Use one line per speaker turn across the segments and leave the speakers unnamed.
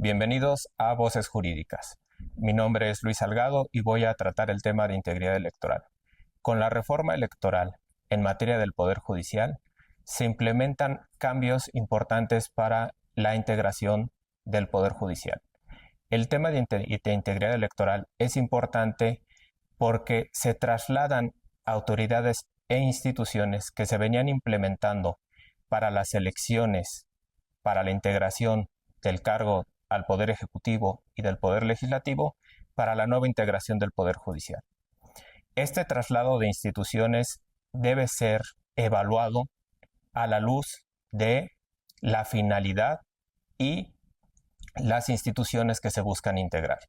Bienvenidos a Voces Jurídicas. Mi nombre es Luis Salgado y voy a tratar el tema de integridad electoral. Con la reforma electoral en materia del Poder Judicial, se implementan cambios importantes para la integración del Poder Judicial. El tema de integridad electoral es importante porque se trasladan autoridades e instituciones que se venían implementando para las elecciones, para la integración del cargo al Poder Ejecutivo y del Poder Legislativo, para la nueva integración del Poder Judicial. Este traslado de instituciones debe ser evaluado a la luz de la finalidad y las instituciones que se buscan integrar.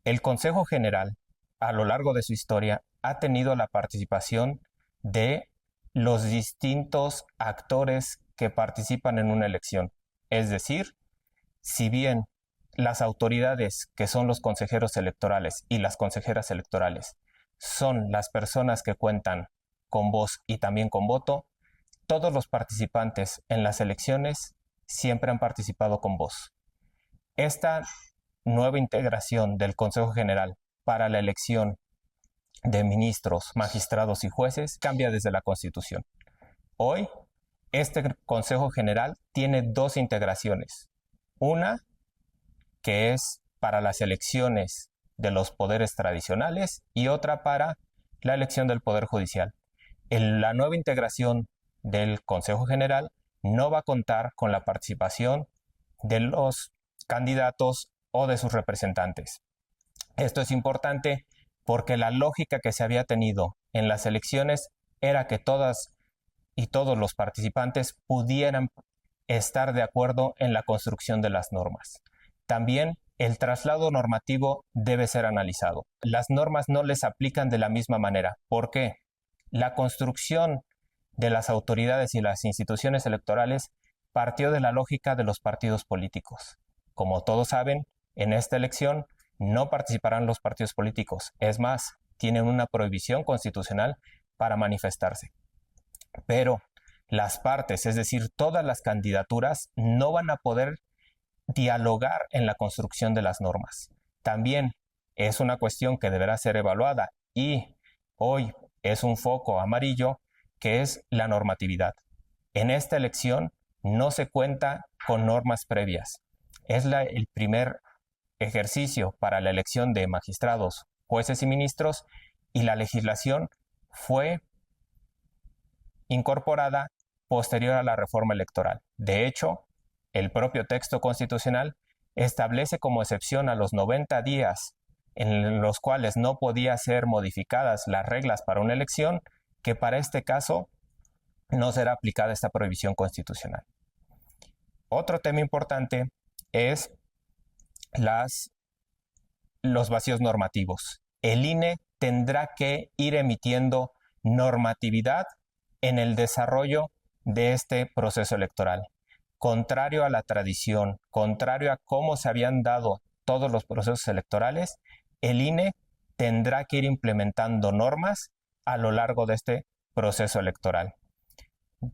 El Consejo General, a lo largo de su historia, ha tenido la participación de los distintos actores que participan en una elección. Es decir, si bien las autoridades que son los consejeros electorales y las consejeras electorales son las personas que cuentan con voz y también con voto, todos los participantes en las elecciones siempre han participado con voz. Esta nueva integración del Consejo General para la elección de ministros, magistrados y jueces cambia desde la Constitución. Hoy, este Consejo General tiene dos integraciones. Una que es para las elecciones de los poderes tradicionales y otra para la elección del Poder Judicial. La nueva integración del Consejo General no va a contar con la participación de los candidatos o de sus representantes. Esto es importante porque la lógica que se había tenido en las elecciones era que todas y todos los participantes pudieran estar de acuerdo en la construcción de las normas. También el traslado normativo debe ser analizado. Las normas no les aplican de la misma manera. ¿Por qué? La construcción de las autoridades y las instituciones electorales partió de la lógica de los partidos políticos. Como todos saben, en esta elección no participarán los partidos políticos. Es más, tienen una prohibición constitucional para manifestarse. Pero las partes, es decir, todas las candidaturas, no van a poder dialogar en la construcción de las normas. También es una cuestión que deberá ser evaluada y hoy es un foco amarillo que es la normatividad. En esta elección no se cuenta con normas previas. Es el primer ejercicio para la elección de magistrados, jueces y ministros, y la legislación fue incorporada posterior a la reforma electoral. De hecho, el propio texto constitucional establece como excepción a los 90 días en los cuales no podían ser modificadas las reglas para una elección, que para este caso no será aplicada esta prohibición constitucional. Otro tema importante es los vacíos normativos. El INE tendrá que ir emitiendo normatividad en el desarrollo de este proceso electoral. Contrario a la tradición, contrario a cómo se habían dado todos los procesos electorales, el INE tendrá que ir implementando normas a lo largo de este proceso electoral.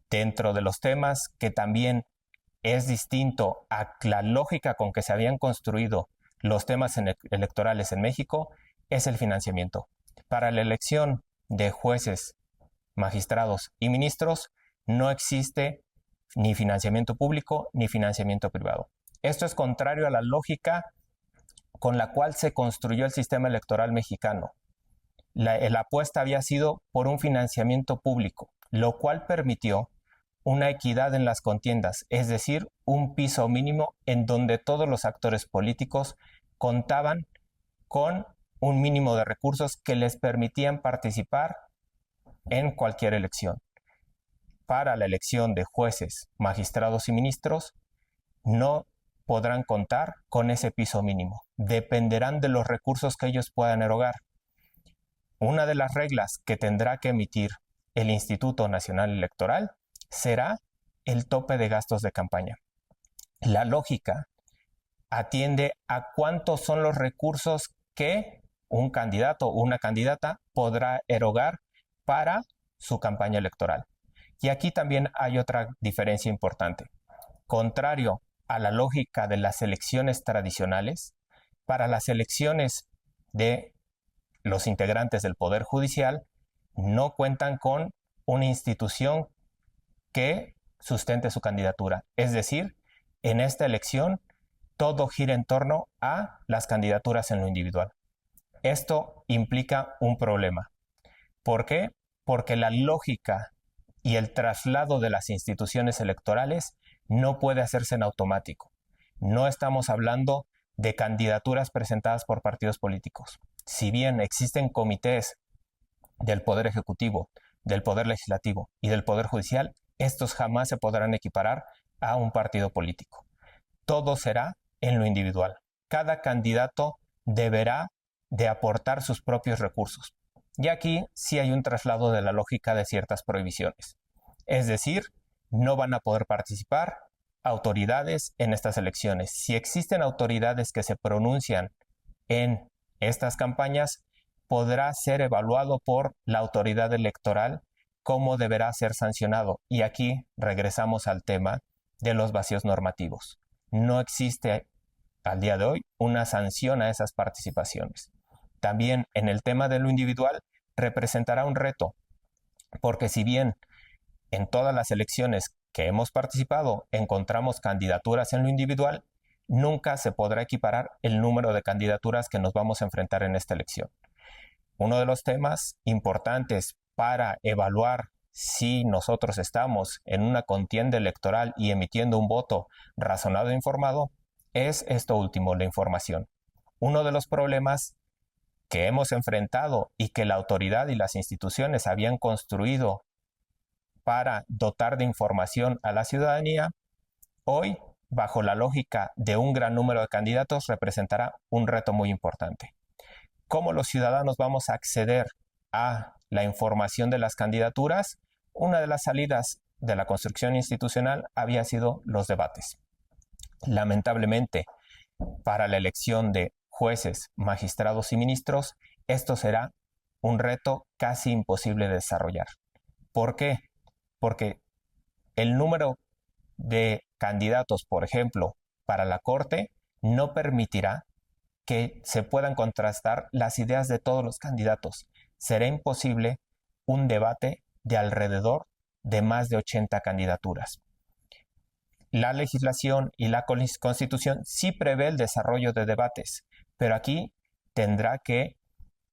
Dentro de los temas que también es distinto a la lógica con que se habían construido los temas electorales en México, es el financiamiento. Para la elección de jueces, magistrados y ministros, no existe ni financiamiento público ni financiamiento privado. Esto es contrario a la lógica con la cual se construyó el sistema electoral mexicano. La apuesta había sido por un financiamiento público, lo cual permitió una equidad en las contiendas, es decir, un piso mínimo en donde todos los actores políticos contaban con un mínimo de recursos que les permitían participar en cualquier elección. Para la elección de jueces, magistrados y ministros, no podrán contar con ese piso mínimo. Dependerán de los recursos que ellos puedan erogar. Una de las reglas que tendrá que emitir el Instituto Nacional Electoral será el tope de gastos de campaña. La lógica atiende a cuántos son los recursos que un candidato o una candidata podrá erogar para su campaña electoral. Y aquí también hay otra diferencia importante. Contrario a la lógica de las elecciones tradicionales, para las elecciones de los integrantes del Poder Judicial, no cuentan con una institución que sustente su candidatura. Es decir, en esta elección todo gira en torno a las candidaturas en lo individual. Esto implica un problema. ¿Por qué? Porque la lógica y el traslado de las instituciones electorales no puede hacerse en automático. No estamos hablando de candidaturas presentadas por partidos políticos. Si bien existen comités del Poder Ejecutivo, del Poder Legislativo y del Poder Judicial, estos jamás se podrán equiparar a un partido político. Todo será en lo individual. Cada candidato deberá de aportar sus propios recursos. Y aquí sí hay un traslado de la lógica de ciertas prohibiciones. Es decir, no van a poder participar autoridades en estas elecciones. Si existen autoridades que se pronuncian en estas campañas, podrá ser evaluado por la autoridad electoral cómo deberá ser sancionado. Y aquí regresamos al tema de los vacíos normativos. No existe al día de hoy una sanción a esas participaciones. También en el tema de lo individual representará un reto, porque si bien en todas las elecciones que hemos participado encontramos candidaturas en lo individual, nunca se podrá equiparar el número de candidaturas que nos vamos a enfrentar en esta elección. Uno de los temas importantes para evaluar si nosotros estamos en una contienda electoral y emitiendo un voto razonado e informado es esto último, la información. Uno de los problemas que hemos enfrentado y que la autoridad y las instituciones habían construido para dotar de información a la ciudadanía, hoy, bajo la lógica de un gran número de candidatos, representará un reto muy importante. ¿Cómo los ciudadanos vamos a acceder a la información de las candidaturas? Una de las salidas de la construcción institucional había sido los debates. Lamentablemente, para la elección de jueces, magistrados y ministros, esto será un reto casi imposible de desarrollar. ¿Por qué? Porque el número de candidatos, por ejemplo, para la Corte, no permitirá que se puedan contrastar las ideas de todos los candidatos. Será imposible un debate de alrededor de más de 80 candidaturas. La legislación y la Constitución sí prevé el desarrollo de debates, pero aquí tendrá que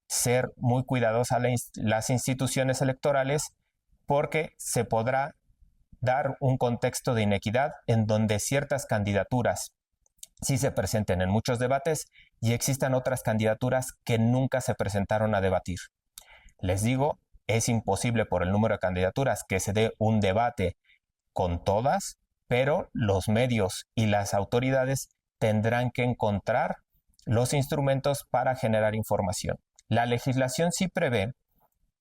ser muy cuidadosa las instituciones electorales porque se podrá dar un contexto de inequidad en donde ciertas candidaturas sí se presenten en muchos debates y existan otras candidaturas que nunca se presentaron a debatir. Les digo, es imposible por el número de candidaturas que se dé un debate con todas, pero los medios y las autoridades tendrán que encontrar los instrumentos para generar información. La legislación sí prevé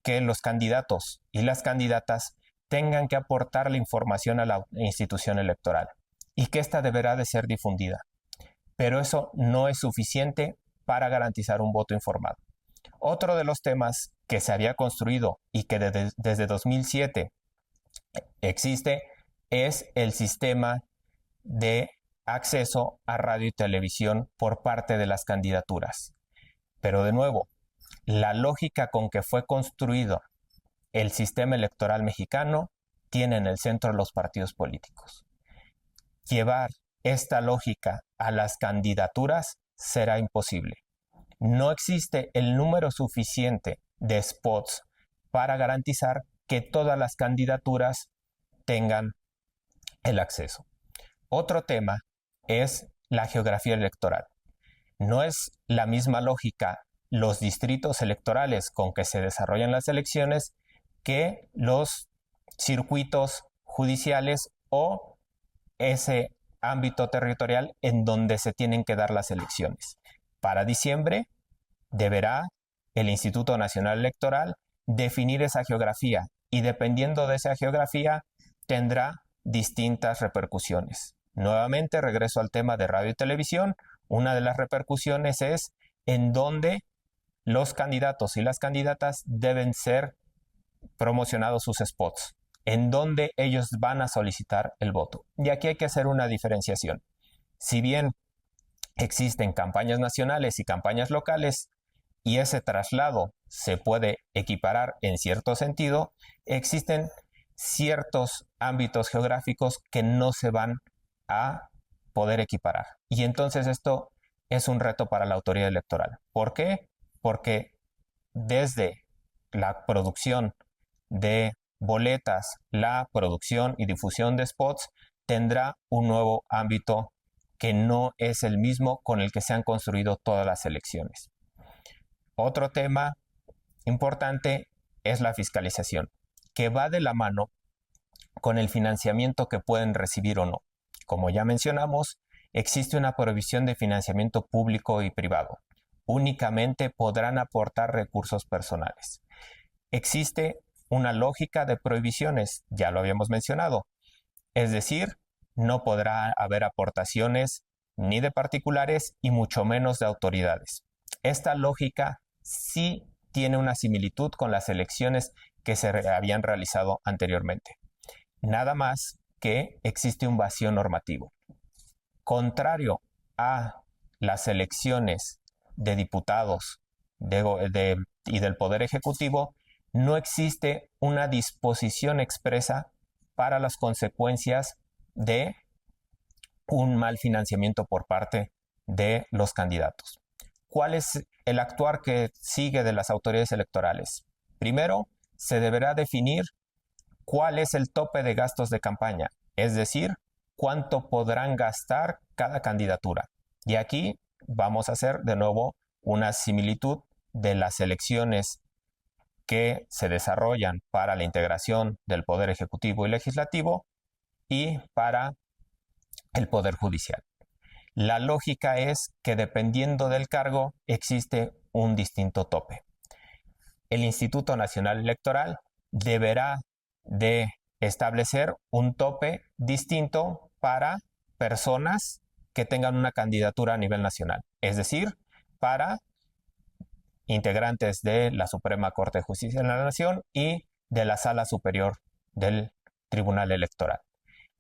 que los candidatos y las candidatas tengan que aportar la información a la institución electoral y que ésta deberá de ser difundida. Pero eso no es suficiente para garantizar un voto informado. Otro de los temas que se había construido y que desde 2007 existe es el sistema de acceso a radio y televisión por parte de las candidaturas. Pero de nuevo, la lógica con que fue construido el sistema electoral mexicano tiene en el centro los partidos políticos. Llevar esta lógica a las candidaturas será imposible. No existe el número suficiente de spots para garantizar que todas las candidaturas tengan el acceso. Otro tema es la geografía electoral. No es la misma lógica los distritos electorales con que se desarrollan las elecciones que los circuitos judiciales o ese ámbito territorial en donde se tienen que dar las elecciones. Para diciembre deberá el Instituto Nacional Electoral definir esa geografía y dependiendo de esa geografía tendrá distintas repercusiones. Nuevamente regreso al tema de radio y televisión. Una de las repercusiones es en dónde los candidatos y las candidatas deben ser promocionados sus spots, en donde ellos van a solicitar el voto. Y aquí hay que hacer una diferenciación. Si bien existen campañas nacionales y campañas locales, y ese traslado se puede equiparar en cierto sentido, existen ciertos ámbitos geográficos que no se van a poder equiparar. Y entonces esto es un reto para la autoridad electoral. ¿Por qué? Porque desde la producción de boletas, la producción y difusión de spots tendrá un nuevo ámbito que no es el mismo con el que se han construido todas las elecciones. Otro tema importante es la fiscalización, que va de la mano con el financiamiento que pueden recibir o no. Como ya mencionamos, existe una prohibición de financiamiento público y privado. Únicamente podrán aportar recursos personales. Existe una lógica de prohibiciones, ya lo habíamos mencionado, es decir, no podrá haber aportaciones ni de particulares y mucho menos de autoridades. Esta lógica sí tiene una similitud con las elecciones que se habían realizado anteriormente. Nada más que existe un vacío normativo. Contrario a las elecciones de diputados y del Poder Ejecutivo, no existe una disposición expresa para las consecuencias de un mal financiamiento por parte de los candidatos. ¿Cuál es el actuar que sigue de las autoridades electorales? Primero, se deberá definir cuál es el tope de gastos de campaña, es decir, cuánto podrán gastar cada candidatura. Y aquí vamos a hacer de nuevo una similitud de las elecciones que se desarrollan para la integración del Poder Ejecutivo y Legislativo y para el Poder Judicial. La lógica es que dependiendo del cargo existe un distinto tope. El Instituto Nacional Electoral deberá de establecer un tope distinto para personas que tengan una candidatura a nivel nacional, es decir, para integrantes de la Suprema Corte de Justicia de la Nación y de la Sala Superior del Tribunal Electoral.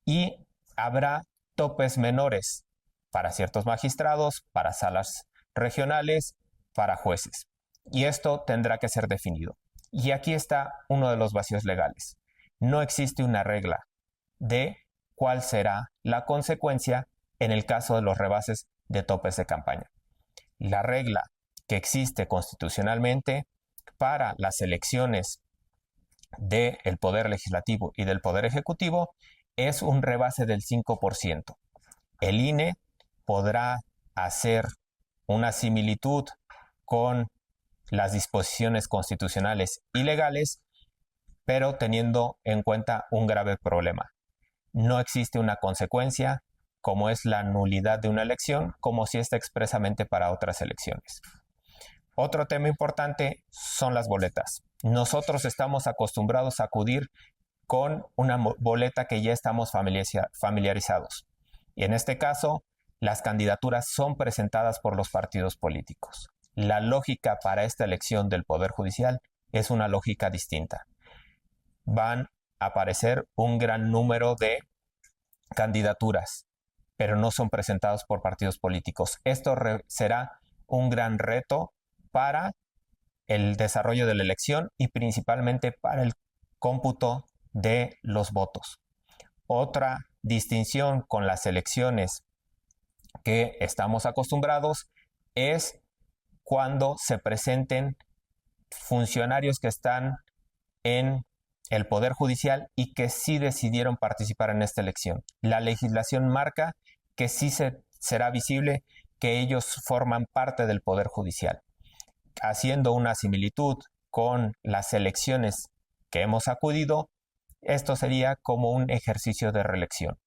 Y habrá topes menores para ciertos magistrados, para salas regionales, para jueces. Y esto tendrá que ser definido. Y aquí está uno de los vacíos legales. No existe una regla de cuál será la consecuencia en el caso de los rebases de topes de campaña. La regla que existe constitucionalmente para las elecciones del Poder Legislativo y del Poder Ejecutivo es un rebase del 5%. El INE podrá hacer una similitud con las disposiciones constitucionales y legales, pero teniendo en cuenta un grave problema. No existe una consecuencia como es la nulidad de una elección, como si está expresamente para otras elecciones. Otro tema importante son las boletas. Nosotros estamos acostumbrados a acudir con una boleta que ya estamos familiarizados. Y en este caso, las candidaturas son presentadas por los partidos políticos. La lógica para esta elección del Poder Judicial es una lógica distinta. Van a aparecer un gran número de candidaturas, pero no son presentados por partidos políticos. Esto será un gran reto para el desarrollo de la elección y principalmente para el cómputo de los votos. Otra distinción con las elecciones que estamos acostumbrados es cuando se presenten funcionarios que están en el Poder Judicial y que sí decidieron participar en esta elección. La legislación marca que sí será visible que ellos forman parte del Poder Judicial. Haciendo una similitud con las elecciones que hemos acudido, esto sería como un ejercicio de reelección.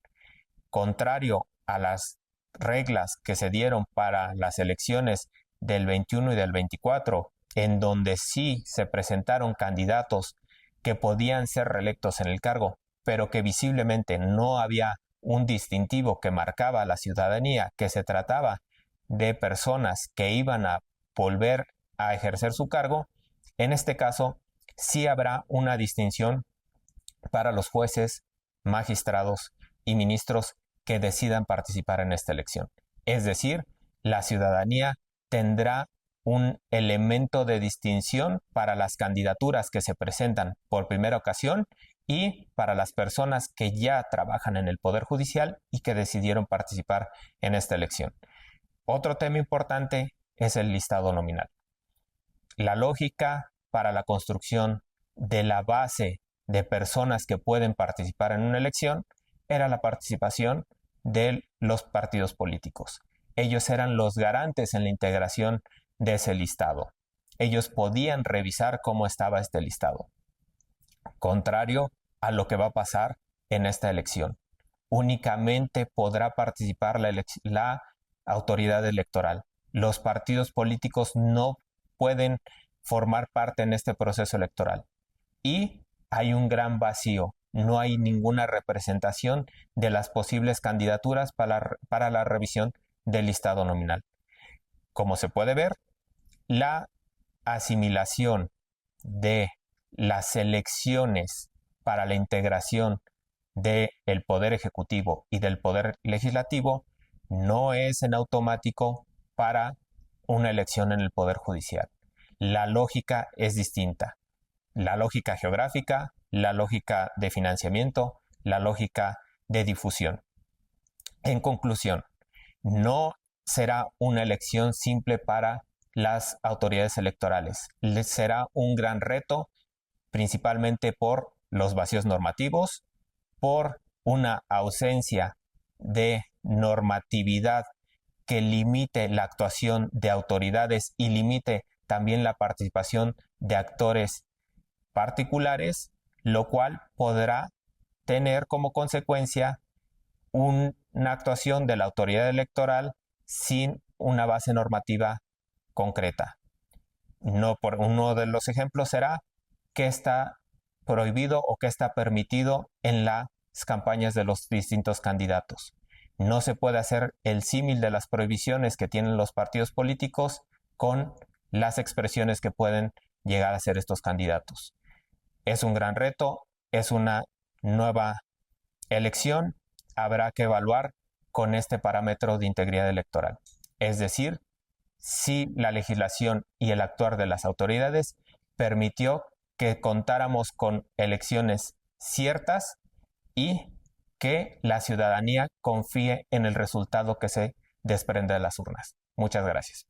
Contrario a las reglas que se dieron para las elecciones del 21 y del 24, en donde sí se presentaron candidatos que podían ser reelectos en el cargo, pero que visiblemente no había un distintivo que marcaba a la ciudadanía que se trataba de personas que iban a volver a ejercer su cargo. En este caso, sí habrá una distinción para los jueces, magistrados y ministros que decidan participar en esta elección. Es decir, la ciudadanía tendrá un elemento de distinción para las candidaturas que se presentan por primera ocasión y para las personas que ya trabajan en el Poder Judicial y que decidieron participar en esta elección. Otro tema importante es el listado nominal. La lógica para la construcción de la base de personas que pueden participar en una elección era la participación de los partidos políticos. Ellos eran los garantes en la integración de ese listado. Ellos podían revisar cómo estaba este listado. Contrario a lo que va a pasar en esta elección. Únicamente podrá participar la autoridad electoral. Los partidos políticos no pueden formar parte en este proceso electoral. Y hay un gran vacío. No hay ninguna representación de las posibles candidaturas para la revisión del listado nominal. Como se puede ver, la asimilación de las elecciones para la integración del Poder Ejecutivo y del Poder Legislativo no es en automático para una elección en el Poder Judicial. La lógica es distinta. La lógica geográfica, la lógica de financiamiento, la lógica de difusión. En conclusión, no será una elección simple para las autoridades electorales. Será un gran reto, principalmente por los vacíos normativos, por una ausencia de normatividad que limite la actuación de autoridades y limite también la participación de actores particulares, lo cual podrá tener como consecuencia una actuación de la autoridad electoral sin una base normativa concreta. Uno de los ejemplos será qué está prohibido o qué está permitido en las campañas de los distintos candidatos. No se puede hacer el símil de las prohibiciones que tienen los partidos políticos con las expresiones que pueden llegar a hacer estos candidatos. Es un gran reto, es una nueva elección, habrá que evaluar con este parámetro de integridad electoral. Es decir, si la legislación y el actuar de las autoridades permitió que contáramos con elecciones ciertas y que la ciudadanía confíe en el resultado que se desprende de las urnas. Muchas gracias.